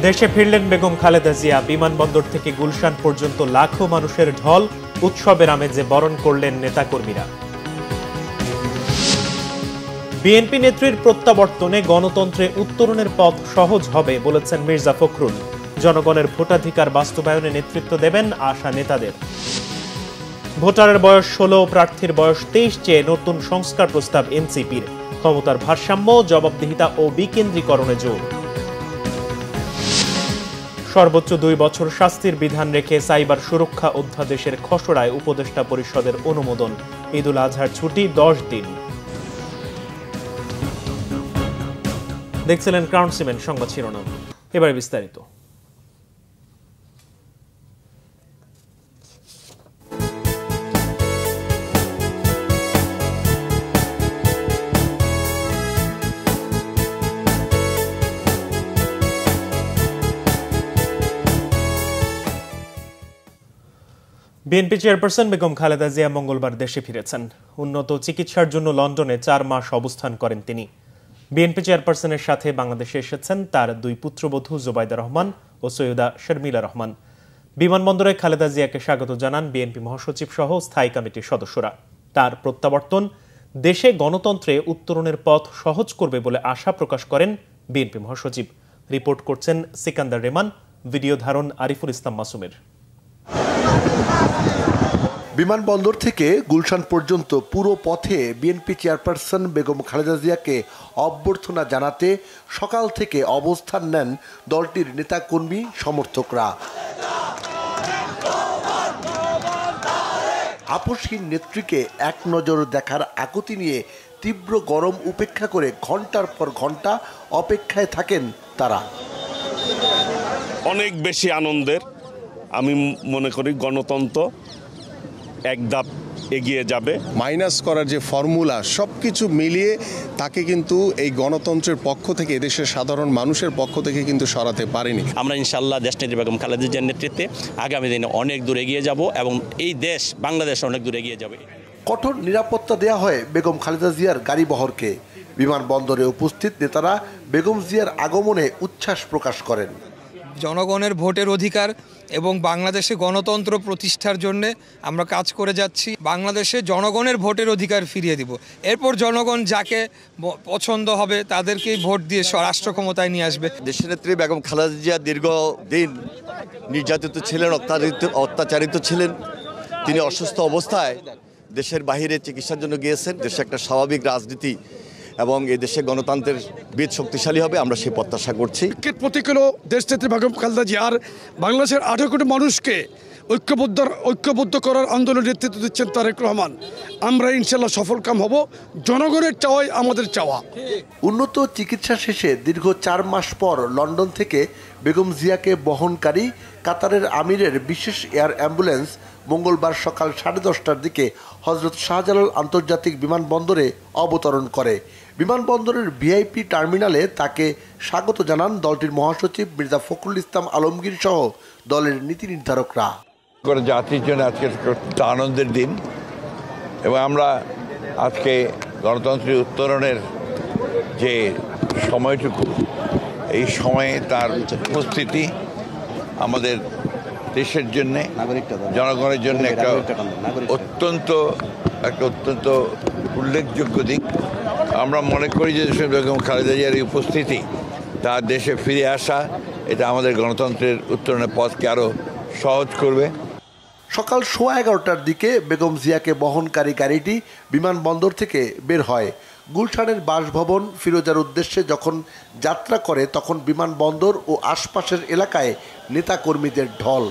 দেশে ফিরলেন বেগম খালেদা জিয়া। বিমানবন্দর থেকে গুলশান পর্যন্ত লাখো মানুষের ঢল, উৎসবের আমেজে বরণ করলেন নেতাকর্মীরা। বিএনপি নেত্রীর প্রত্যাবর্তনে গণতন্ত্রে উত্তরণের পথ সহজ হবে বলেছেন মির্জা ফখরুল। জনগণের ভোটাধিকার বাস্তবায়নে নেতৃত্ব দেবেন আশা নেতাদের। ভোটারের বয়স 16, প্রার্থীর বয়স 23 চেয়ে নতুন সংস্কার প্রস্তাব এনসিপির। ক্ষমতার ভারসাম্য, জবাবদিহিতা ও বিকেন্দ্রীকরণে জোর। সর্বোচ্চ 2 বছর শাস্তির বিধান রেখে সাইবার সুরক্ষা অধ্যাদেশের খসড়ায় উপদেষ্টা পরিষদের অনুমোদন। ঈদুল আজহার ছুটি 10 দিন। দেখছিলেন ক্রাউন সিমেন্ট সংবাদ শিরোনাম, এবারে বিস্তারিত। বিএনপি চেয়ারপারসন বেগম খালেদা জিয়া মঙ্গলবার দেশে ফিরেছেন। উন্নত চিকিৎসার জন্য লন্ডনে 4 মাস অবস্থান করেন তিনি। বিএনপি চেয়ারপারসনের সাথে বাংলাদেশে এসেছেন তার 2 পুত্রবধূ জোবাইদা রহমান ও সৈয়দা শর্মিলা রহমান। বিমানবন্দরে খালেদা জিয়াকে স্বাগত জানান বিএনপি মহাসচিব সহ স্থায়ী কমিটির সদস্যরা। তার প্রত্যাবর্তন দেশে গণতন্ত্রে উত্তরণের পথ সহজ করবে বলে আশা প্রকাশ করেন বিএনপি মহাসচিব। রিপোর্ট করছেন সিকান্দার রেমান, ভিডিও ধারণ আরিফুল ইসলাম মাসুমের। বিমানবন্দর থেকে গুলশান পর্যন্ত পুরো পথে বিএনপি চেয়ারপারসন বেগম খালেদা জিয়াকে অভ্যর্থনা জানাতে সকাল থেকে অবস্থান নেন দলটির নেতাকর্মী সমর্থকরা। আপসহীন নেত্রীকে এক নজর দেখার আকুতি নিয়ে তীব্র গরম উপেক্ষা করে ঘন্টার পর ঘন্টা অপেক্ষায় থাকেন তারা। অনেক বেশি আনন্দের। আমি মনে করি গণতন্ত্র এক ধাপ এগিয়ে যাবে। মাইনাস করার যে ফর্মুলা সব কিছু মিলিয়ে তাকে কিন্তু এই গণতন্ত্রের পক্ষ থেকে, এদেশের সাধারণ মানুষের পক্ষ থেকে কিন্তু সরাতে পারেনি। আমরা ইনশাআল্লাহ দেশনেত্রী বেগম খালেদা জিয়ার নেতৃত্বে আগামী দিনে অনেক দূর এগিয়ে যাব এবং এই দেশ বাংলাদেশ অনেক দূর এগিয়ে যাবে। কঠোর নিরাপত্তা দেয়া হয় বেগম খালেদা জিয়ার গাড়িবহরকে। বিমানবন্দরে উপস্থিত নেতারা বেগম জিয়ার আগমনে উচ্ছ্বাস প্রকাশ করেন। জনগণের ভোটের অধিকার এবং বাংলাদেশে গণতন্ত্র প্রতিষ্ঠার জন্য আমরা কাজ করে যাচ্ছি। বাংলাদেশে জনগণের ভোটের অধিকার ফিরিয়ে দিব। এরপর জনগণ যাকে পছন্দ হবে তাদেরকেই ভোট দিয়ে রাষ্ট্র ক্ষমতায় নিয়ে আসবে। দেশনেত্রী বেগম খালেদা জিয়া দীর্ঘদিন নির্যাতিত ছিলেন, অত্যাচারিত ছিলেন। তিনি অসুস্থ অবস্থায় দেশের বাহিরে চিকিৎসার জন্য গিয়েছেন। দেশে একটা স্বাভাবিক রাজনীতি এবং এই দেশে গণতন্ত্রের বীজ শক্তিশালী হবে, আমরা সেই প্রত্যাশা করছি। প্রতীক হলো দেশনেত্রী বেগম খালেদা জিয়ার বাংলাদেশের 18 কোটি মানুষকে ঐক্যবদ্ধ করার আন্দোলনের নেতৃত্ব দিচ্ছেন তারেক রহমান। আমরা ইনশাল্লাহ সফলকাম হব। জনগণের চাওয়াই আমাদের চাওয়া। উন্নত চিকিৎসা শেষে দীর্ঘ 4 মাস পর লন্ডন থেকে বেগম জিয়াকে বহনকারী কাতারের আমিরের বিশেষ এয়ার অ্যাম্বুলেন্স মঙ্গলবার সকাল 10:30টার দিকে হজরত শাহজালাল আন্তর্জাতিক বিমানবন্দরে অবতরণ করে। বিমানবন্দরের ভিআইপি টার্মিনালে তাকে স্বাগত জানান দলটির মহাসচিব মির্জা ফখরুল ইসলাম আলমগীর সহ দলের নীতি নির্ধারকরা। জাতির জন্য আজকে আনন্দের দিন এবং আমরা আজকে গণতন্ত্রের উত্তরণের যে সময়টুকু, এই সময়ে তার উপস্থিতি আমাদের দেশের জন্যে, জনগণের জন্য একটা অত্যন্ত উল্লেখযোগ্য দিক। আমরা মনে করি যে বেগম খালেদা জিয়ার এই উপস্থিতি, তার দেশে ফিরে আসা, এটা আমাদের গণতন্ত্রের উত্তরণের পথকে আরও সহজ করবে। সকাল 11:15টার দিকে বেগম জিয়াকে বহনকারী গাড়িটি বিমানবন্দর থেকে বের হয়। গুলশানের বাসভবন ফিরোজার উদ্দেশ্যে যখন যাত্রা করে তখন বিমানবন্দর ও আশপাশের এলাকায় নেতাকর্মীদের ঢল।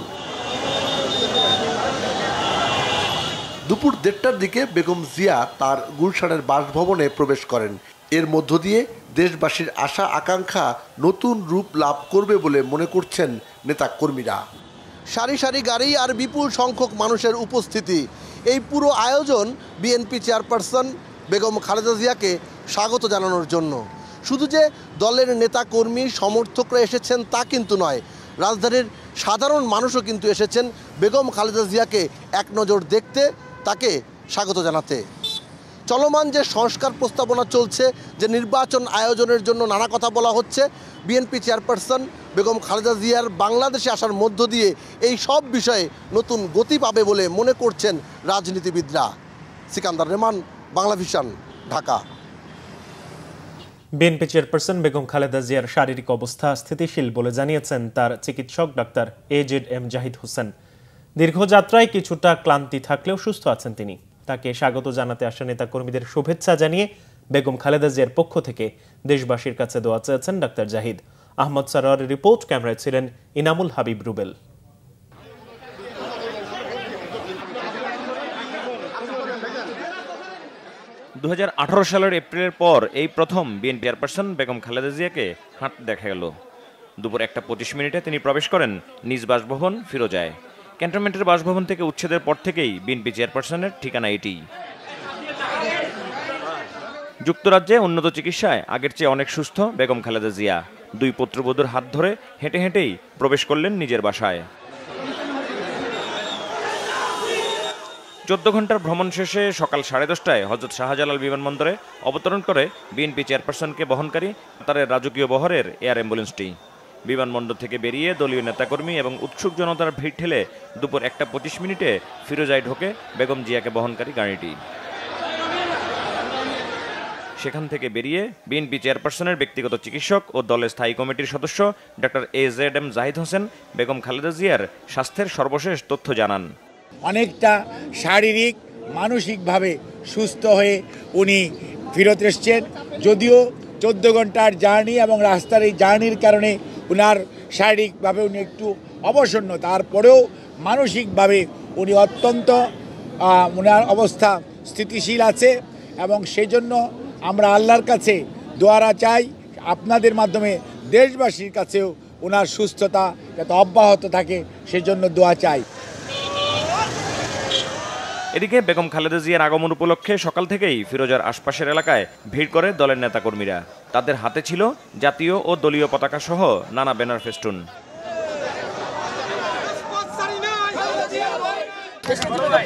দুপুর 1:30টার দিকে বেগম জিয়া তার গুলশানের বাসভবনে প্রবেশ করেন। এর মধ্য দিয়ে দেশবাসীর আশা আকাঙ্ক্ষা নতুন রূপ লাভ করবে বলে মনে করছেন নেতাকর্মীরা। সারি সারি গাড়ি আর বিপুল সংখ্যক মানুষের উপস্থিতি, এই পুরো আয়োজন বিএনপি চেয়ারপারসন বেগম খালেদা জিয়াকে স্বাগত জানানোর জন্য। শুধু যে দলের নেতাকর্মী সমর্থকরা এসেছেন তা কিন্তু নয়, রাজধানীর সাধারণ মানুষও কিন্তু এসেছেন বেগম খালেদা জিয়াকে এক নজর দেখতে, তাকে স্বাগত জানাতে। চলমান যে সংস্কার প্রস্তাবনা চলছে, যে নির্বাচন আয়োজনের জন্য নানা কথা বলা হচ্ছে, বিএনপি চেয়ারপারসন বেগম খালেদা জিয়ার বাংলাদেশে আসার মধ্য দিয়ে এই সব বিষয়ে নতুন গতি পাবে বলে মনে করছেন রাজনীতিবিদরা। Sikandar রেমান, Bangla vision, Dhaka. BNP chairperson Begum Khaleda জিয়ার শারীরিক অবস্থা স্থিতিশীল বলে জানিয়েছেন তার চিকিৎসক ডাক্তার AZM জাহিদ হোসেন। দীর্ঘযাত্রায় কিছুটা ক্লান্তি থাকলেও সুস্থ আছেন তিনি। তাকে স্বাগত জানাতে আসা নেতা কর্মীদের শুভেচ্ছা জানিয়ে বেগম খালেদা জিয়ার পক্ষ থেকে দেশবাসীর কাছে দোয়া চেয়েছেন ডাক্তার জাহিদ। আহমদ সারোয়ারের রিপোর্ট, ক্যামেরায় ছিলেন ইনামুল হাবিব রুবেল। 2018 সালের এপ্রিলের পর এই প্রথম বিএনপি চেয়ারপারসন বেগম খালেদা জিয়াকে হাঁটতে দেখা গেল। দুপুর 1:25 তিনি প্রবেশ করেন নিজ বাসভবন ফিরোজায়। ক্যান্টনমেন্টের বাসভবন থেকে উচ্ছেদের পর থেকেই বিএনপি চেয়ারপারসনের ঠিকানা এটি। যুক্তরাজ্যে উন্নত চিকিৎসায় আগের চেয়ে অনেক সুস্থ বেগম খালেদা জিয়া। দুই পুত্রবধূর হাত ধরে হেঁটে হেঁটেই প্রবেশ করলেন নিজের বাসায়। 14 ঘন্টার ভ্রমণ শেষে সকাল 10:30টায় হযরত শাহজালাল বিমানবন্দরে অবতরণ করে বিএনপি চেয়ারপারসনকে বহনকারী কাতারের রাজকীয় বহরের এয়ার অ্যাম্বুলেন্সটি। বিমানবন্দর থেকে বেরিয়ে দলীয় নেতাকর্মী এবং উৎসুক জনতার ভিড় ঠেলে দুপুর 1:25 ফিরোজায় ঢোকে বেগম জিয়াকে বহনকারী গাড়িটি। সেখান থেকে বেরিয়ে বিএনপি চেয়ারপারসনের ব্যক্তিগত চিকিৎসক ও দলের স্থায়ী কমিটির সদস্য ডাক্তার AZM জাহিদ হোসেন বেগম খালেদা জিয়ার স্বাস্থ্যের সর্বশেষ তথ্য জানান। অনেকটা শারীরিক মানসিকভাবে সুস্থ হয়ে উনি ফেরত এসছেন। যদিও 14 ঘন্টার জার্নি এবং রাস্তার এই জার্নির কারণে উনার শারীরিকভাবে উনি একটু অবসন্ন, তারপরেও মানসিকভাবে উনি অত্যন্ত উনার অবস্থা স্থিতিশীল আছে এবং সেই জন্য আমরা আল্লাহর কাছে দোয়া চাই, আপনাদের মাধ্যমে দেশবাসীর কাছেও ওনার সুস্থতা যাতে অব্যাহত থাকে সেজন্য দোয়া চাই। এদিকে বেগম খালেদা জিয়ার আগমন উপলক্ষে সকাল থেকেই ফিরোজার আশপাশের এলাকায় ভিড় করে দলের নেতাকর্মীরা। তাদের হাতে ছিল জাতীয় ও দলীয় পতাকা সহ নানা ব্যানার ফেস্টুন।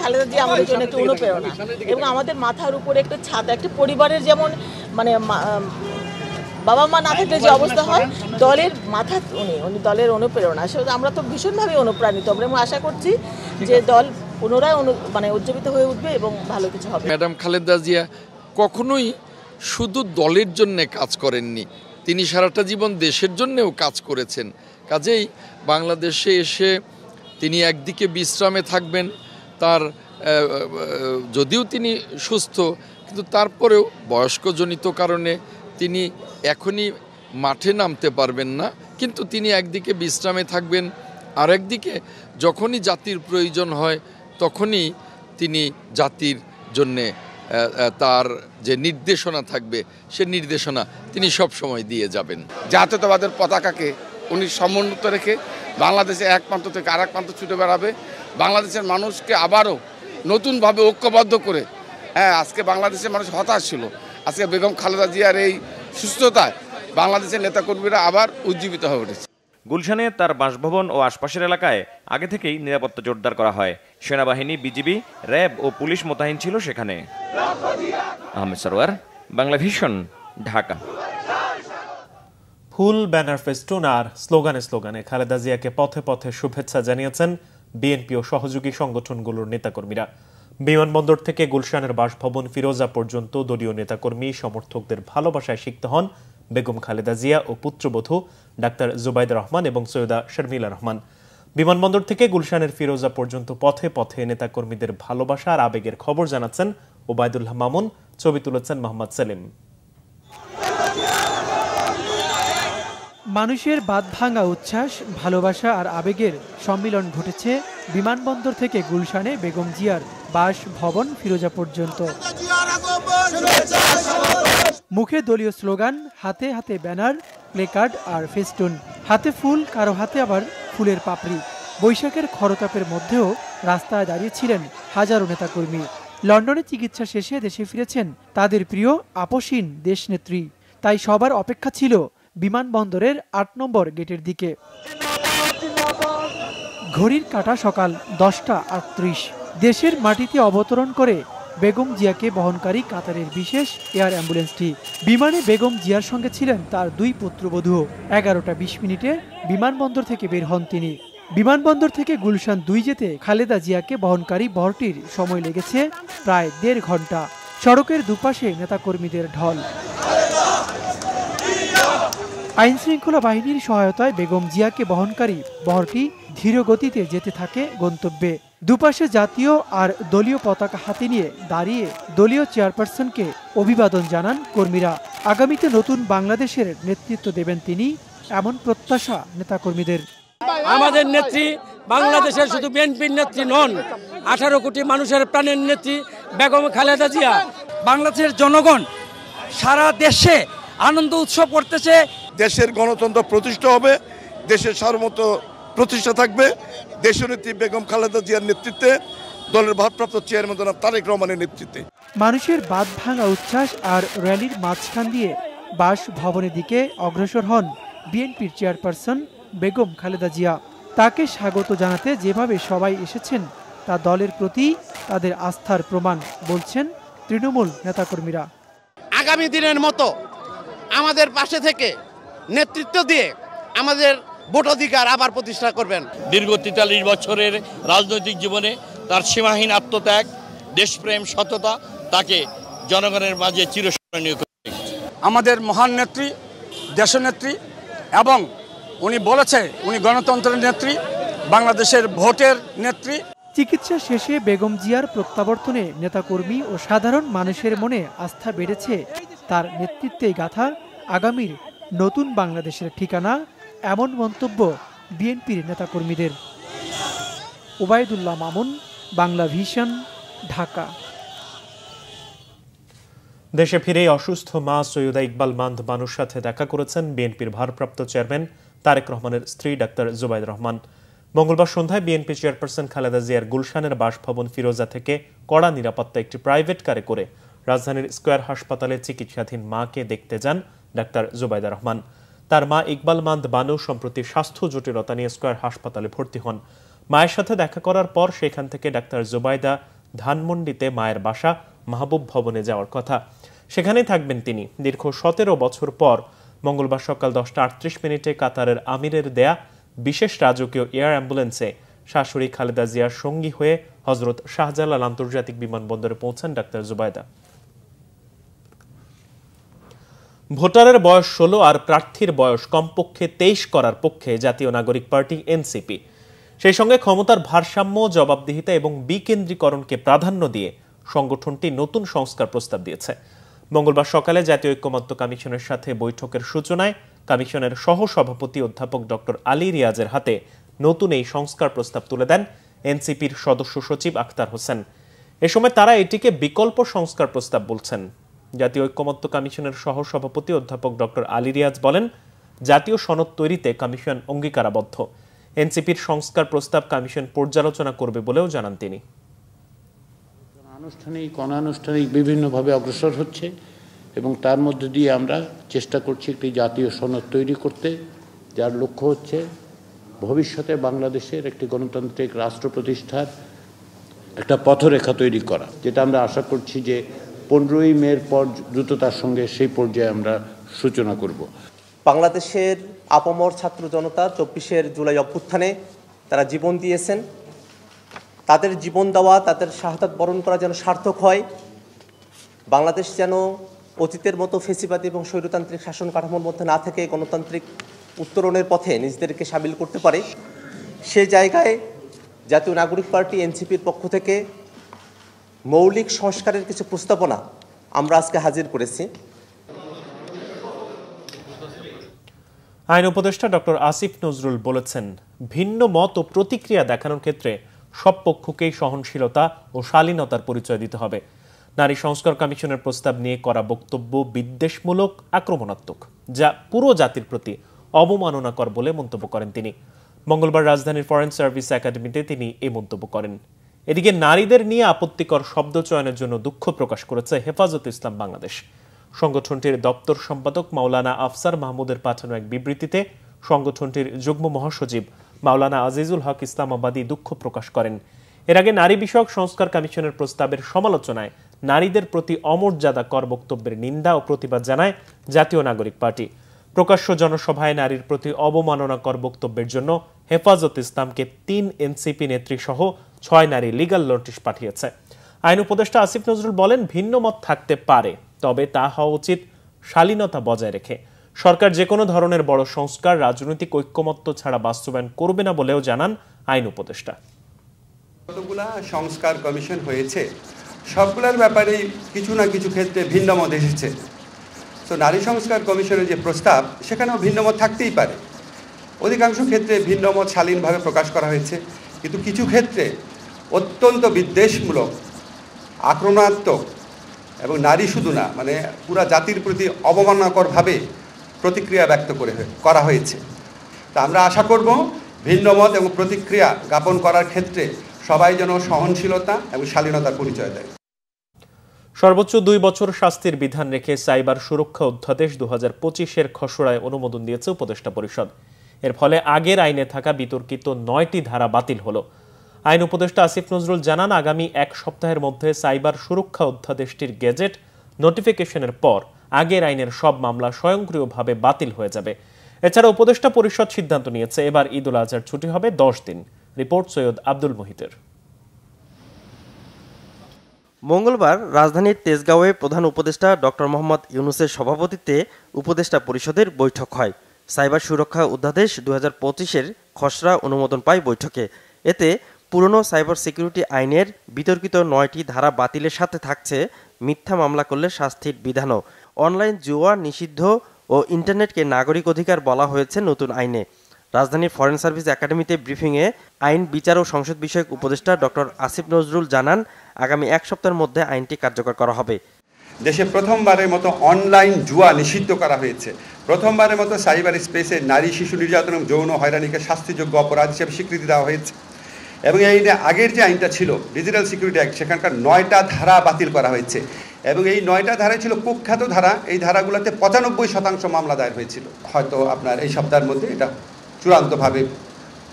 খালেদা জিয়া আমাদের জন্য একটা অনুপ্রেরণা এবং আমাদের মাথার উপরে একটা ছাতা, একটা পরিবারের যেমন মানে বাবা মা না থাকলে যে অবস্থা হয়, দলের মাথা উনি দলের অনুপ্রেরণা। আসলে আমরা তো ভীষণভাবে অনুপ্রাণিত। আমরা আশা করছি যে দল পুনরায় উজ্জীবিত হয়ে উঠবে এবং ভালো কিছু হবে। ম্যাডাম খালেদা জিয়া কখনোই শুধু দলের জন্য কাজ করেননি, তিনি সারাটা জীবন দেশের জন্যও কাজ করেছেন। কাজেই বাংলাদেশে এসে তিনি একদিকে বিশ্রামে থাকবেন, তার যদিও তিনি সুস্থ কিন্তু তারপরেও বয়স্কজনিত কারণে তিনি এখনই মাঠে নামতে পারবেন না, কিন্তু তিনি একদিকে বিশ্রামে থাকবেন, আর একদিকে যখনই জাতির প্রয়োজন হয় তখনই তিনি জাতির জন্যে তার যে নির্দেশনা থাকবে সে নির্দেশনা তিনি সব সময় দিয়ে যাবেন। জাতীয়তাবাদের পতাকাকে উনি সমুন্নত রেখে বাংলাদেশে এক প্রান্ত থেকে আরেক প্রান্ত ছুটে বেড়াবে, বাংলাদেশের মানুষকে আবারও নতুনভাবে ঐক্যবদ্ধ করে। আজকে বাংলাদেশের মানুষ হতাশ ছিল, আজকে বেগম খালেদা জিয়ার এই সুস্থতায় বাংলাদেশের নেতাকর্মীরা আবার উজ্জীবিত হয়ে উঠেছে। গুলশানে তার বাসভবন ও আশপাশের এলাকায় আগে থেকেই নিরাপত্তা জোরদার করা হয়। সেনাবাহিনী, বিজিবি, র্যাব ও পুলিশ মোতায়েন ছিল সেখানে। আহমেদ সারোয়ার, বাংলা ভিশন, ঢাকা। ফুল, ব্যানার ফেস্টুন আর স্লোগানে স্লোগানে খালেদা জিয়াকে পথে পথে শুভেচ্ছা জানিয়েছেন বিএনপি ও সহযোগী সংগঠনগুলোর নেতাকর্মীরা। বিমানবন্দর থেকে গুলশানের বাসভবন ফিরোজা পর্যন্ত দলীয় নেতাকর্মী সমর্থকদের ভালোবাসায় সিক্ত হন বেগম খালেদা জিয়া ও পুত্রবধূ ডাক্তার জুবাইদা রহমান এবং সৈয়দা শর্মিলা রহমান। বিমানবন্দর থেকে গুলশানের ফিরোজা পর্যন্ত পথে পথে নেতাকর্মীদের ভালোবাসা আর আবেগের খবর জানাচ্ছেন ওবায়দুল্লাহ মামুন, ছবি তুলেছেন মোহাম্মদ সেলিম। মানুষের বাঁধভাঙা উচ্ছ্বাস, ভালোবাসা আর আবেগের সম্মিলন ঘটেছে বিমানবন্দর থেকে গুলশানে বেগম জিয়ার বাসভবন ফিরোজা পর্যন্ত। মুখে দলীয় স্লোগান, হাতে হাতে ব্যানার, প্লেকার্ড আর ফেস্টুন, হাতে ফুল, কারো হাতে আবার ফুলের পাপড়ি। বৈশাখের খরতাপের মধ্যেও রাস্তায় দাঁড়িয়েছিলেন হাজারো নেতাকর্মী। লন্ডনে চিকিৎসা শেষে দেশে ফিরেছেন তাদের প্রিয় আপসীন দেশনেত্রী, তাই সবার অপেক্ষা ছিল বিমানবন্দরের ৮ নম্বর গেটের দিকে। ঘড়ির কাঁটা সকাল 10টা 38। দেশের মাটিতে অবতরণ করে বেগম জিয়াকে বহনকারী কাতারের বিশেষ এয়ার অ্যাম্বুলেন্সটি। বিমানে বেগম জিয়ার সঙ্গে ছিলেন তার 2 পুত্রবধূ। 11টা 20 মিনিটে বিমানবন্দর থেকে বের হন তিনি। বিমানবন্দর থেকে গুলশান 2 যেতে খালেদা জিয়াকে বহনকারী বহরটির সময় লেগেছে প্রায় 1.5 ঘন্টা। সড়কের দুপাশে নেতাকর্মীদের ঢল। আইনশৃঙ্খলা বাহিনীর সহায়তায় বেগম জিয়াকে বহনকারী বহরটি ধীর গতিতে যেতে থাকে গন্তব্যে। দুপাশে জাতীয় আর দলীয় পতাকা হাতে নিয়ে দাঁড়িয়ে দলীয় চেয়ারপারসনকে অভিবাদন জানান কর্মীরা। আগামীতে নতুন বাংলাদেশের নেতৃত্ব দেবেন তিনি, এমন প্রত্যাশা নেতাকর্মীদের। আমাদের নেত্রী বাংলাদেশের শুধু বিএনপির নেত্রী নন, 18 কোটি মানুষের প্রাণের নেত্রী বেগম খালেদা জিয়া। বাংলাদেশের জনগণ সারা দেশে আনন্দ উৎসব করতেছে। দেশের গণতন্ত্র প্রতিষ্ঠা হবে, দেশের সার্বভৌমত্ব প্রতিষ্ঠা থাকবে দেশনেত্রী বেগম খালেদা জিয়ার নেতৃত্বে, দলের ভারপ্রাপ্ত চেয়ারম্যান জনাব তারেক রহমানের নেতৃত্বে। মানুষের বাদ ভাঙা উচ্ছ্বাস আর র্যালির মাঝখান দিয়ে বাসভবনের দিকে অগ্রসর হন বিএনপির চেয়ারপারসন বেগম খালেদা জিয়া। তাকে স্বাগত জানাতে যেভাবে সবাই এসেছেন তা দলের প্রতি তাদের আস্থার প্রমাণ, বলছেন তৃণমূল নেতাকর্মীরা। আগামী দিনের মতো আমাদের পাশে থেকে নেতৃত্ব দিয়ে আমাদের ভোটাধিকার আবার প্রতিষ্ঠা করবেন। দীর্ঘ 43 বছরের রাজনৈতিক জীবনে তার সীমাহীন আত্মত্যাগ, দেশপ্রেম, সততা তাকে জনগণের মাঝে চিরস্মরণীয় করে রেখেছে। আমাদের মহান নেত্রী, দেশনেত্রী, এবং উনি বলেছে উনি গণতন্ত্রের নেত্রী, বাংলাদেশের ভোটের নেত্রী। চিকিৎসা শেষে বেগম জিয়ার প্রত্যাবর্তনে নেতাকর্মী ও সাধারণ মানুষের মনে আস্থা বেড়েছে। তার নেতৃত্বে গাথা আগামীর নতুন বাংলাদেশের ঠিকানা, এমন মন্তব্য বিএনপির নেতাকর্মীদের। ওবায়দুল্লাহ মামুন, বাংলা ভিশন, ঢাকা। দেশে ফিরে অসুস্থ মা সৈয়দা ইকবাল মান্দ বানুর সাথে দেখা করেছেন বিএনপির ভারপ্রাপ্ত চেয়ারম্যান তারেক রহমানের স্ত্রী ডাক্তার জুবাইদা রহমান। মঙ্গলবার সন্ধ্যায় বিএনপি চেয়ারপারসন খালেদা জিয়ার গুলশানের বাসভবন ফিরোজা থেকে কড়া নিরাপত্তা একটি প্রাইভেট কারে করে রাজধানীর স্কয়ার হাসপাতালে চিকিৎসাধীন মাকে দেখতে যান ডাক্তার জুবাইদা রহমান। তার মা ইকবাল মান্দ বানু সম্প্রতি স্বাস্থ্য জটিলতা নিয়ে স্কয়ার হাসপাতালে ভর্তি হন। মায়ের সাথে দেখা করার পর সেখান থেকে ডাক্তার জুবাইদা ধানমন্ডিতে মায়ের বাসা মাহবুব ভবনে যাওয়ার কথা। সেখানেই থাকবেন তিনি। দীর্ঘ 17 বছর পর মঙ্গলবার সকাল 10:38 কাতারের আমিরের দেয়া বিশেষ রাজকীয় এয়ার অ্যাম্বুলেন্সে শাশুড়ি খালেদা জিয়ার সঙ্গী হয়ে হজরত শাহজালাল আন্তর্জাতিক বিমানবন্দরে পৌঁছান ডাক্তার জুবাইদা। ভোটারের বয়স 16 আর প্রার্থীর বয়স কমপক্ষে 23 করার পক্ষে জাতীয় নাগরিক পার্টি এনসিপি। সেই সঙ্গে ক্ষমতার ভারসাম্য, জবাবদিহিতা এবং বিকেন্দ্রীকরণকে প্রাধান্য দিয়ে সংগঠনটি নতুন সংস্কার প্রস্তাব দিয়েছে। মঙ্গলবার সকালে জাতীয় ঐক্যমত্য কমিশনের সাথে বৈঠকের সূচনায় কমিশনের সহসভাপতি অধ্যাপক ডক্টর আলী রিয়াজের হাতে নতুন এই সংস্কার প্রস্তাব তুলে দেন এনসিপির সদস্য সচিব আখতার হোসেন। এ সময় তারা এটিকে বিকল্প সংস্কার প্রস্তাব বলছেন। জাতীয় ঐক্যমত্য কমিশনের সহসভাপতি অধ্যাপক ডক্টর আলী রিয়াজ বলেন, জাতীয় সনদ তৈরিতে কমিশন অঙ্গীকারাবদ্ধ। এনসিপির সংস্কার প্রস্তাব কমিশন পর্যালোচনা করবে বলেও জানান তিনি। আনুষ্ঠানিক অনানুষ্ঠানিক বিভিন্নভাবে অগ্রসর হচ্ছে এবং তার মধ্যে দিয়ে আমরা চেষ্টা করছি একটি জাতীয় সনদ তৈরি করতে, যার লক্ষ্য হচ্ছে ভবিষ্যতে বাংলাদেশের একটি গণতান্ত্রিক রাষ্ট্র প্রতিষ্ঠার একটা পথরেখা তৈরি করা, যেটা আমরা আশা করছি যে 15ই মের পর দ্রুততার সঙ্গে সেই পর্যায়ে আমরা সূচনা করব। বাংলাদেশের আপামর ছাত্র জনতা 24 জুলাই অভ্যুত্থানে তারা জীবন দিয়েছেন। তাদের জীবন দেওয়া, তাদের শাহাদাত বরণ করা যেন সার্থক হয়, বাংলাদেশ যেন অতীতের মতো ফেসিবাদী এবং স্বৈরতান্ত্রিক শাসন কাঠামোর মধ্যে না থেকে গণতান্ত্রিক উত্তরণের পথে নিজেদেরকে সামিল করতে পারে, সেই জায়গায় জাতীয় নাগরিক পার্টি এনসিপির পক্ষ থেকে মৌলিক সংস্কারের কিছু প্রস্তাবনা আমরা আজকে হাজির করেছি। আইন উপদেষ্টা ডক্টর আসিফ নজরুল বলেছেন, ভিন্ন মত ও প্রতিক্রিয়া দেখানোর ক্ষেত্রে সব পক্ষকেই সহনশীলতা ও শালীনতার পরিচয় দিতে হবে। নারী সংস্কার কমিশনের প্রস্তাব নিয়ে করা বক্তব্য বিদ্বেষমূলক, আক্রমণাত্মক, যা পুরো জাতির প্রতি অবমাননাকর বলে মন্তব্য করেন তিনি। মঙ্গলবার রাজধানীর ফরেন সার্ভিস একাডেমিতে তিনি এই মন্তব্য করেন। এদিকে নারীদের নিয়ে আপত্তিকর শব্দ চয়নের জন্য দুঃখ প্রকাশ করেছে হেফাজত ইসলাম বাংলাদেশ। সংগঠনটির দপ্তর সম্পাদক মাওলানা আফসার মাহমুদের পাঠানো এক বিবৃতিতে সংগঠনটির যুগ্ম মহাসচিব মাওলানা আজিজুল হক ইসলামাবাদী দুঃখ প্রকাশ করেন। এর আগে নারী বিষয়ক সংস্কার কমিশনের প্রস্তাবের সমালোচনায় নারীদের প্রতি অমর্যাদা কর বক্তব্যের নিন্দা ও প্রতিবাদ জানায় জাতীয় নাগরিক পার্টি। প্রকাশ্য জনসভায় নারীর প্রতি অবমাননাকর বক্তব্যের জন্য হেফাজত ইসলামকে ৩ এনসিপি নেত্রী সহ ৬ নারী লিগ্যাল নোটিশ পাঠিয়েছে। আইন উপদেষ্টা আসিফ নজরুল বলেন, ভিন্ন মত থাকতে পারে, তবে তা হওয়া উচিত শালীনতা বজায় রেখে। সরকার যে কোনো ধরনের বড় সংস্কার রাজনৈতিক ঐক্যমত্য ছাড়া বাস্তবায়ন করবে না বলেও জানান আইন উপদেষ্টা। যতগুলা সংস্কার কমিশন হয়েছে সবগুলোর ব্যাপারেই কিছু না কিছু ক্ষেত্রে ভিন্ন মত এসেছে। তো নারী সংস্কার কমিশনের যে প্রস্তাব সেখানেও ভিন্ন মত থাকতেই পারে। অধিকাংশ ক্ষেত্রে ভিন্ন মত শালীনভাবে প্রকাশ করা হয়েছে, কিন্তু কিছু ক্ষেত্রে অত্যন্ত বিদ্বেষমূলক, আক্রমণাত্মক এবং নারী শুধু না মানে পুরা জাতির প্রতি অবমাননাকরভাবে প্রতিক্রিয়া ব্যক্ত করা হয়েছে। তা আমরা আশা করব ভিন্ন মত এবং প্রতিক্রিয়া জ্ঞাপন করার ক্ষেত্রে সবাই যেন সহনশীলতা এবং শালীনতার পরিচয় দেয়। সর্বোচ্চ ২ বছর শাস্তির বিধান রেখে সাইবার সুরক্ষা অধ্যাদেশ ২০২৫-এর খসড়ায় অনুমোদন দিয়েছে উপদেষ্টা পরিষদ। এর ফলে আগের আইনে থাকা বিতর্কিত ৯টি ধারা বাতিল হলো। আইন উপদেষ্টা আসিফ নজরুল জানান, আগামী ১ সপ্তাহের মধ্যে সাইবার সুরক্ষা অধ্যাদেশটির গেজেট নোটিফিকেশনের পর আগের আইনের সব মামলা স্বয়ংক্রিয়ভাবে বাতিল হয়ে যাবে। এছাড়া উপদেষ্টা পরিষদ সিদ্ধান্ত নিয়েছে এবার ঈদ উল আজহার ছুটি হবে ১০ দিন। রিপোর্ট সৈয়দ আব্দুল মুহিতের। মঙ্গলবার রাজধানীর তেজগাঁওয়ে প্রধান উপদেষ্টা ডক্টর মোহাম্মদ ইউনূসের সভাপতিত্বে উপদেষ্টা পরিষদের বৈঠক হয়। সাইবার সুরক্ষা অধ্যাদেশ ২০২৫-এর খসড়া অনুমোদন পায় বৈঠকে। এতে পুরনো সাইবার সিকিউরিটি আইনের বিতর্কিত ৯টি ধারা বাতিলের সাথে থাকছে মিথ্যা মামলা করলে শাস্তির বিধানও। অনলাইন জুয়া নিষিদ্ধ ও ইন্টারনেটকে নাগরিক অধিকার বলা হয়েছে নতুন আইনে। রাজধানীর ফরেন সার্ভিস একাডেমিতে ব্রিফিংয়ে আইন, বিচার ও সংসদ বিষয়ক উপদেষ্টা ডক্টর আসিফ নজরুল জানান, আগামী ১ সপ্তাহের মধ্যে আইনটি কার্যকর করা হবে। দেশে প্রথমবারের মতো অনলাইন জুয়া নিষিদ্ধ করা হয়েছে। প্রথমবারের মতো সাইবার স্পেসে নারী শিশু নির্যাতন এবং যৌন হয়রানিকে শাস্তিযোগ্য অপরাধ হিসেবে স্বীকৃতি দেওয়া হয়েছে। এবং এই আগের যে আইনটা ছিল ডিজিটাল সিকিউরিটি অ্যাক্ট, সেখানকার ৯টা ধারা বাতিল করা হয়েছে এবং এই ৯টা ধারাই ছিল কুখ্যাত ধারা। এই ধারাগুলোতে ৯৫% মামলা দায়ের হয়েছিল। হয়তো আপনার এই সপ্তাহের মধ্যে এটা চূড়ান্তভাবে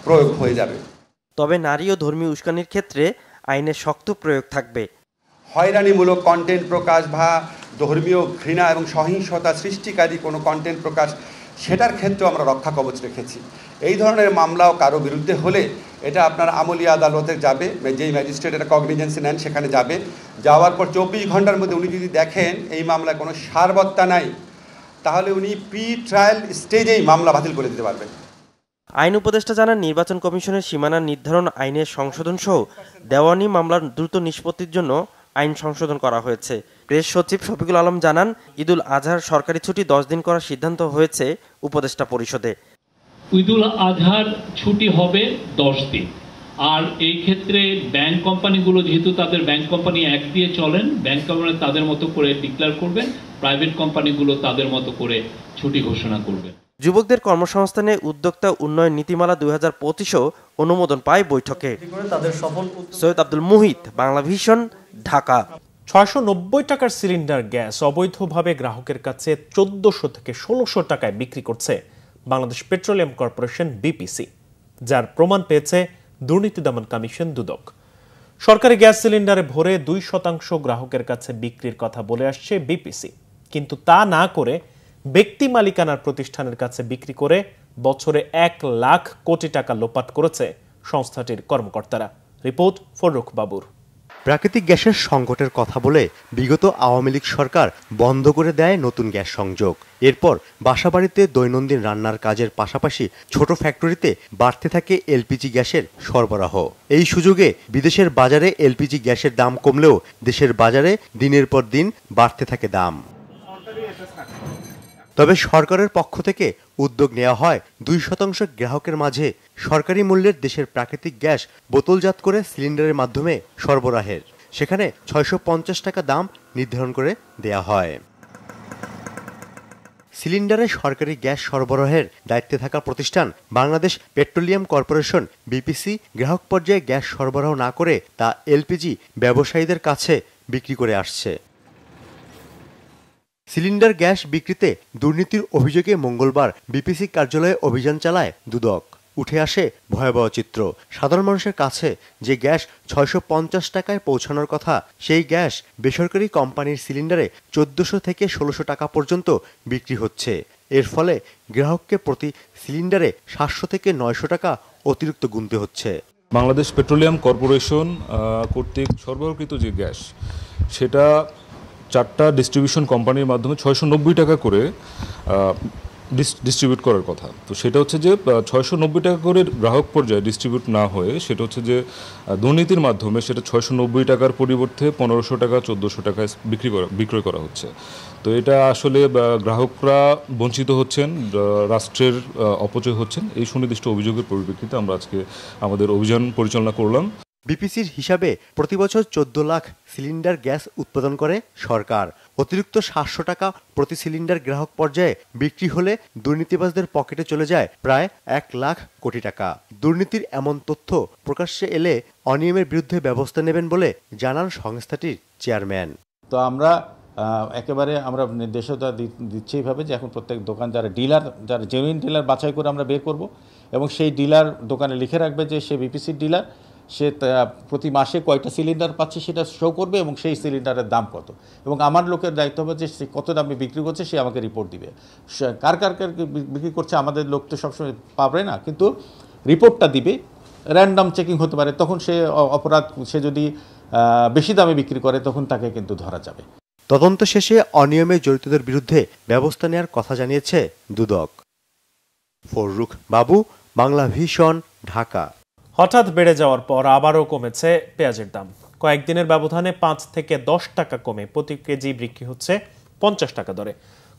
প্রয়োগ হয়ে যাবে। তবে নারী ও ধর্মীয় উস্কানির ক্ষেত্রে আইনের শক্ত প্রয়োগ থাকবে। হয়রানিমূলক কন্টেন্ট প্রকাশ বা ধর্মীয় ঘৃণা এবং সহিংসতা সৃষ্টিকারী কোনো কন্টেন্ট প্রকাশ, সেটার ক্ষেত্রেও আমরা রক্ষা কবচ রেখেছি। এই ধরনের মামলাও কারো বিরুদ্ধে হলে এটা আপনার আমলি আদালতে যাবে, যেই ম্যাজিস্ট্রেট এটা কগনিজেন্সি নেন সেখানে যাবে। যাওয়ার পর ২৪ ঘন্টার মধ্যে উনি যদি দেখেন এই মামলায় কোনো সারবত্তা নাই, তাহলে উনি প্রি ট্রায়াল স্টেজেই মামলা বাতিল করে দিতে পারবেন। আইন উপদেষ্টা জানান, নির্বাচন কমিশনের সীমানা নির্ধারণ আইনের সংশোধন সহ দেওয়ানি মামলার দ্রুত নিষ্পত্তির জন্য আইন সংশোধন করা হয়েছে। প্রেস সচিব শফিকুল আলম জানান, ঈদ উল আজহার সরকারি ছুটি ১০ দিন করার সিদ্ধান্ত হয়েছে উপদেষ্টা পরিষদে। ঈদ উল আজহার ছুটি হবে ১০ দিন। আর এই ক্ষেত্রে ব্যাংক কোম্পানিগুলো যেহেতু তাদের ব্যাংক কোম্পানি অ্যাক্ট দিয়ে চলেন, ব্যাংক কোম্পানি তাদের মতো করে ডিক্লেয়ার করবেন, প্রাইভেট কোম্পানিগুলো তাদের মতো করে ছুটি ঘোষণা করবেন। যুবকদের কর্মসংস্থানে উদ্যোক্তা উন্নয়ন নীতিমালা ২০২৫ও অনুমোদন পায় বৈঠকে। সৈয়দ আব্দুল মুহিত, বাংলা ভিশন, ঢাকা। ৬৯০ টাকার সিলিন্ডার গ্যাস অবৈধভাবে গ্রাহকের কাছে ১৪০০ থেকে ১৬০০ টাকায় বিক্রি করছে বাংলাদেশ পেট্রোলিয়াম কর্পোরেশন বিপিসি, যার প্রমাণ পেয়েছে দুর্নীতি দমন কমিশন দুদক। সরকারি গ্যাস সিলিন্ডারে ভরে ২% গ্রাহকের কাছে বিক্রির কথা বলে আসছে বিপিসি, কিন্তু তা না করে ব্যক্তি মালিকানার প্রতিষ্ঠানের কাছে বিক্রি করে বছরে ১ লাখ কোটি টাকা লোপাট করেছে সংস্থাটির কর্মকর্তারা। রিপোর্ট ফররুখ বাবুর। প্রাকৃতিক গ্যাসের সংকটের কথা বলে বিগত আওয়ামী লীগ সরকার বন্ধ করে দেয় নতুন গ্যাস সংযোগ। এরপর বাসাবাড়িতে দৈনন্দিন রান্নার কাজের পাশাপাশি ছোট ফ্যাক্টরিতে বাড়তে থাকে এলপিজি গ্যাসের সরবরাহ। এই সুযোগে বিদেশের বাজারে এলপিজি গ্যাসের দাম কমলেও দেশের বাজারে দিনের পর দিন বাড়তে থাকে দাম। তবে সরকারের পক্ষ থেকে উদ্যোগ নেওয়া হয় ২% গ্রাহকের মাঝে সরকারি মূল্যের দেশের প্রাকৃতিক গ্যাস বোতলজাত করে সিলিন্ডারের মাধ্যমে সরবরাহের। সেখানে ৬৫০ টাকা দাম নির্ধারণ করে দেয়া হয়। সিলিন্ডারে সরকারি গ্যাস সরবরাহের দায়িত্বে থাকা প্রতিষ্ঠান বাংলাদেশ পেট্রোলিয়াম কর্পোরেশন বিপিসি গ্রাহক পর্যায়ে গ্যাস সরবরাহ না করে তা এলপিজি ব্যবসায়ীদের কাছে বিক্রি করে আসছে। সিলিন্ডার গ্যাস বিক্রিতে দুর্নীতির অভিযোগে মঙ্গলবার বিপিসি কার্যালয়ে অভিযান চালায় দুদক। উঠে আসে ভয়াবহ চিত্র। সাধারণ মানুষের কাছে যে গ্যাস 650 টাকায় পৌঁছানোর কথা, সেই গ্যাস বেসরকারি কোম্পানির সিলিন্ডারে 1400 থেকে 1600 টাকা পর্যন্ত বিক্রি হচ্ছে। এর ফলে গ্রাহককে প্রতি সিলিন্ডারে 700 থেকে 900 টাকা অতিরিক্ত গুনতে হচ্ছে। বাংলাদেশ পেট্রোলিয়াম কর্পোরেশন কর্তৃক সরবরাহকৃত যে গ্যাস, সেটা 4টা ডিস্ট্রিবিউশন কোম্পানির মাধ্যমে 690 টাকা করে ডিস্ট্রিবিউট করার কথা। তো সেটা হচ্ছে যে 690 টাকা করে গ্রাহক পর্যায়ে ডিস্ট্রিবিউট না হয়ে সেটা হচ্ছে যে দুর্নীতির মাধ্যমে সেটা 690 টাকার পরিবর্তে 1500 টাকা 1400 টাকায় বিক্রয় করা হচ্ছে। তো এটা আসলে গ্রাহকরা বঞ্চিত হচ্ছেন, রাষ্ট্রের অপচয় হচ্ছেন। এই সুনির্দিষ্ট অভিযোগের পরিপ্রেক্ষিতে আমরা আজকে আমাদের অভিযান পরিচালনা করলাম। বিপিসির হিসাবে প্রতি বছর 14 লাখ সিলিন্ডার গ্যাস উৎপাদন করে সরকার। অতিরিক্ত 700 টাকা প্রতি সিলিন্ডার গ্রাহক পর্যায়ে বিক্রি হলে দুর্নীতিবাজদের পকেটে চলে যায় প্রায় 1 লাখ কোটি টাকা। দুর্নীতির এমন তথ্য প্রকাশ্যে এলে অনিয়মের বিরুদ্ধে ব্যবস্থা নেবেন বলে জানান সংস্থাটির চেয়ারম্যান। তো আমরা একেবারে আমরা নির্দেশনা দিচ্ছি এইভাবে যে এখন প্রত্যেক দোকান যারা জেনুইন ডিলার বাছাই করে আমরা বের করব, এবং সেই ডিলার দোকানে লিখে রাখবে যে সে বিপিসির ডিলার, সে প্রতি মাসে কয়টা সিলিন্ডার পাচ্ছে সেটা শো করবে এবং সেই সিলিন্ডারের দাম কত, এবং আমার লোকের দায়িত্ব হবে যে সে কত দামে বিক্রি করছে সে আমাকে রিপোর্ট দিবে। কার বিক্রি করছে আমাদের লোক তো সবসময় পাবে না, কিন্তু রিপোর্টটা দিবে। র্যান্ডম চেকিং হতে পারে, তখন সে অপরাধ, সে যদি বেশি দামে বিক্রি করে তখন তাকে কিন্তু ধরা যাবে। তদন্ত শেষে অনিয়মে জড়িতদের বিরুদ্ধে ব্যবস্থা নেওয়ার কথা জানিয়েছে দুদক। ফররুখ বাবু, বাংলা ভিশন, ঢাকা। হঠাৎ বেড়ে যাওয়ার পর আবারও কমেছে পেঁয়াজের দাম। কয়েকদিনের ব্যবধানে 5 থেকে 10 টাকা কমে প্রতি কেজি বিক্রি হচ্ছে 50 টাকা দরে।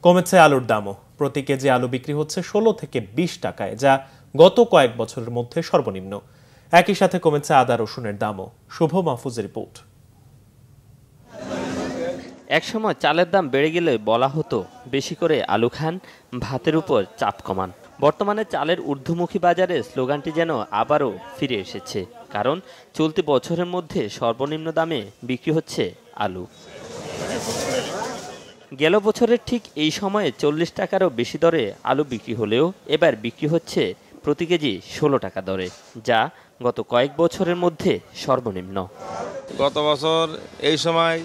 কমেছে আলুর দামও। প্রতি কেজি আলু বিক্রি হচ্ছে 16 থেকে 20 টাকায়, যা গত কয়েক বছরের মধ্যে সর্বনিম্ন। একই সাথে কমেছে আদা রসুনের দামও। শুভ মাহফুজের রিপোর্ট। একসময় চালের দাম বেড়ে গেলে বলা হতো বেশি করে আলু খান, ভাতের উপর চাপ কমান। বর্তমানে চালের ঊর্ধ্বমুখী বাজারে স্লোগানটি যেন আবারও ফিরে এসেছে, কারণ চলতি বছরের মধ্যে সর্বনিম্ন দামে বিক্রি হচ্ছে আলু। গেল বছরের ঠিক এই সময়ে 40 টাকারও বেশি দরে আলু বিক্রি হলেও এবার বিক্রি হচ্ছে প্রতি কেজি 16 টাকা দরে, যা গত কয়েক বছরের মধ্যে সর্বনিম্ন। গত বছর এই সময়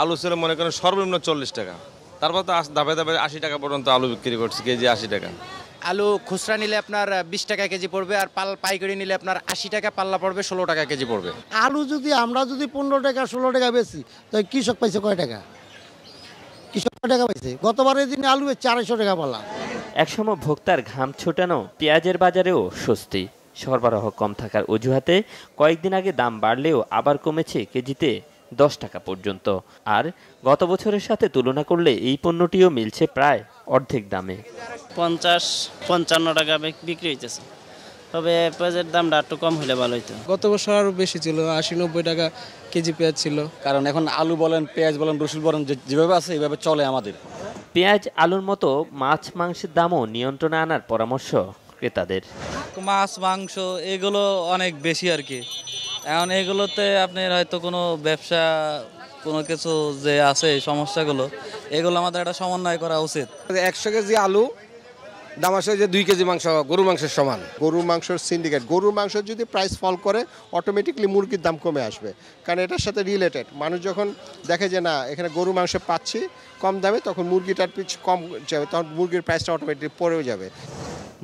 আলু ছিল মনে করেন সর্বনিম্ন 40 টাকা, তারপর তো ধাপে ধাপে 80 টাকা পর্যন্ত আলু বিক্রি করছে, কেজি 80 টাকা। আলু খুচরা নিলে আপনার 20 টাকা কেজি পড়বে, আর পাইকারি নিলে আপনার 80 টাকা পাল্লা পড়বে, 16 টাকা কেজি পড়বে। আলু যদি আমরা 15 টাকা 16 টাকা বেশি, তো কৃষক পাইছে কয় টাকা? কৃষক কয় টাকা পাইছে? গতবারের দিনে আলু 400 টাকা পাল্লা। একসময় ভোক্তার ঘাম ছোটানো পেঁয়াজের বাজারেও স্বস্তি। সরবরাহ কম থাকার অজুহাতে কয়েকদিন আগে দাম বাড়লেও আবার কমেছে কেজিতে 10 টাকা পর্যন্ত। আর গত বছরের সাথে তুলনা করলে এই পণ্যটিও মিলছে প্রায় অর্ধেক দামে। 50-55 টাকা বিক্রি হইতেছে, তবে পেঁয়াজের দামটা একটু কম হলে ভালো হইতো। গত বছর আরও বেশি ছিল, 80-90 টাকা কেজি পেঁয়াজ ছিল। কারণ এখন আলু বলেন, পেঁয়াজ বলেন, রসুন বলেন, যেভাবে আছে এইভাবে চলে আমাদের। পেঁয়াজ, আলুর মতো মাছ মাংসের দামও নিয়ন্ত্রণে আনার পরামর্শ ক্রেতাদের। মাছ মাংস এগুলো অনেক বেশি আর কি। এখন এগুলোতে আপনার হয়তো কোনো ব্যবসা, কোনো কিছু যে আছে সমস্যাগুলো, এগুলো আমাদের একটা সমন্বয় করা উচিত। 100 কেজি আলু দাম আসে যে 2 কেজি মাংস গরু মাংসের সমান। গরুর মাংসের সিন্ডিকেট, গরুর মাংস যদি প্রাইস ফল করে অটোমেটিকলি মুরগির দাম কমে আসবে, কারণ এটার সাথে রিলেটেড। মানুষ যখন দেখে যে না এখানে গরু মাংস পাচ্ছি কম দামে, তখন মুরগিটার পিছ কম যাবে, তখন মুরগির প্রাইসটা অটোমেটিক পড়েও যাবে।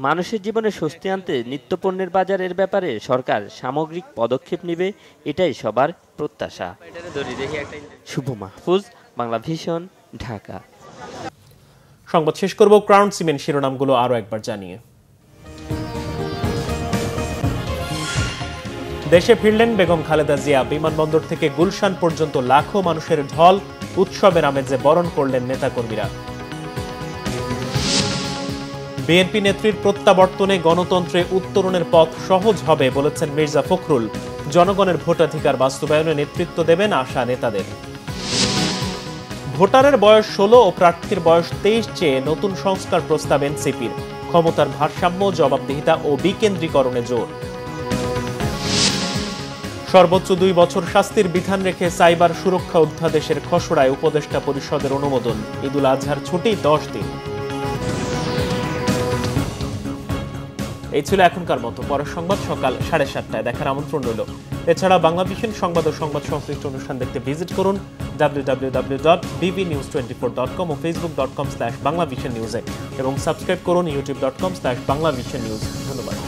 মানুষের জীবনে স্বস্তি আনতে নিত্যপণ্যের বাজারের ব্যাপারে সরকার সামগ্রিক পদক্ষেপ নেবে, এটাই সবার প্রত্যাশা। শুভ মাহফুজ, বাংলা ভিশন, ঢাকা। সংবাদ শেষ করব ক্রাউন সিমেন্ট শিরোনামগুলো আরো একবার জানিয়ে। দেশে ফিরলেন বেগম খালেদা জিয়া। বিমানবন্দর থেকে গুলশান পর্যন্ত লাখো মানুষের ঢল। উৎসবের আমেজে বরণ করলেন নেতাকর্মীরা। বিএনপি নেত্রীর প্রত্যাবর্তনে গণতন্ত্রে উত্তরণের পথ সহজ হবে বলেছেন মির্জা ফখরুল। জনগণের ভোটাধিকার বাস্তবায়নে নেতৃত্ব দেবেন আশা নেতাদের। ভোটারের বয়স 16 ও প্রার্থীর বয়স 23 চেয়ে নতুন সংস্কার প্রস্তাব এনসিপির। ক্ষমতার ভারসাম্য, জবাবদিহিতা ও বিকেন্দ্রীকরণে জোর। সর্বোচ্চ 2 বছর শাস্তির বিধান রেখে সাইবার সুরক্ষা অধ্যাদেশের খসড়ায় উপদেষ্টা পরিষদের অনুমোদন। ঈদুল আজহার ছুটি 10 দিন। এই ছিল এখনকার মতো। পরের সংবাদ সকাল 7:30টায় দেখার আমন্ত্রণ রইল। এছাড়া বাংলাভিশন সংবাদ ও সংবাদ সংশ্লিষ্ট অনুষ্ঠান দেখতে ভিজিট করুন www.bbnews24.com ও facebook.com/banglavisionnews এবং সাবস্ক্রাইব করুন youtube.com/banglavisionnews। ধন্যবাদ।